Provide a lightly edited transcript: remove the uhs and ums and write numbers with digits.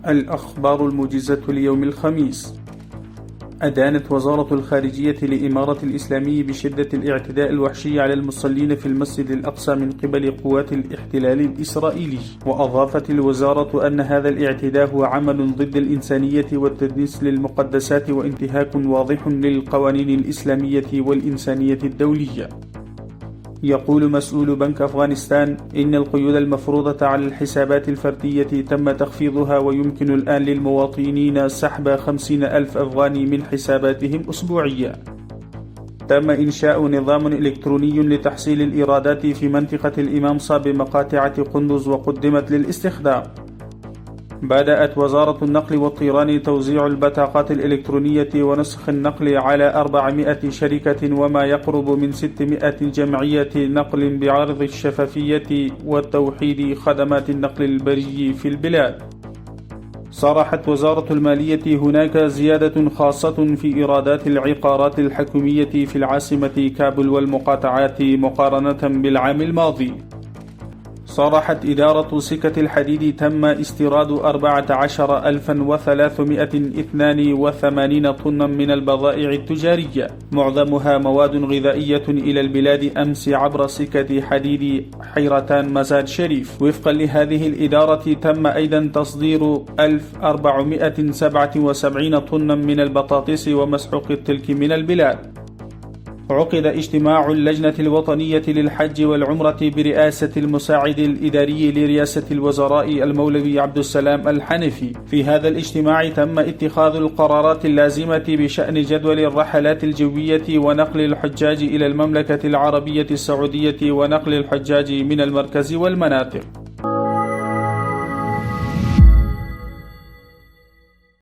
الأخبار الموجزة ليوم الخميس. أدانت وزارة الخارجية لإمارة الإسلامي بشدة الاعتداء الوحشي على المصلين في المسجد الأقصى من قبل قوات الاحتلال الإسرائيلي، وأضافت الوزارة أن هذا الاعتداء هو عمل ضد الإنسانية والتدنيس للمقدسات وانتهاك واضح للقوانين الإسلامية والإنسانية الدولية. يقول مسؤول بنك أفغانستان إن القيود المفروضة على الحسابات الفردية تم تخفيضها، ويمكن الآن للمواطنين سحب 50,000 أفغاني من حساباتهم أسبوعيا. تم إنشاء نظام إلكتروني لتحصيل الإيرادات في منطقة الإمامصة بمقاطعة قندوز وقدمت للاستخدام. بدأت وزارة النقل والطيران توزيع البطاقات الإلكترونية ونسخ النقل على 400 شركة وما يقرب من 600 جمعية نقل بعرض الشفافية وتوحيد خدمات النقل البري في البلاد. صرحت وزارة المالية هناك زيادة خاصة في إيرادات العقارات الحكومية في العاصمة كابول والمقاطعات مقارنة بالعام الماضي. صرحت إدارة سكة الحديد تم استيراد 14,382 طنا من البضائع التجارية، معظمها مواد غذائية إلى البلاد أمس عبر سكة حديد حيرتان مزاد شريف. وفقا لهذه الإدارة تم أيضا تصدير 1477 طنا من البطاطس ومسحوق التلك من البلاد. عقد اجتماع اللجنة الوطنية للحج والعمرة برئاسة المساعد الإداري لرئاسة الوزراء المولوي عبد السلام الحنفي. في هذا الاجتماع تم اتخاذ القرارات اللازمة بشأن جدول الرحلات الجوية ونقل الحجاج إلى المملكة العربية السعودية ونقل الحجاج من المركز والمناطق.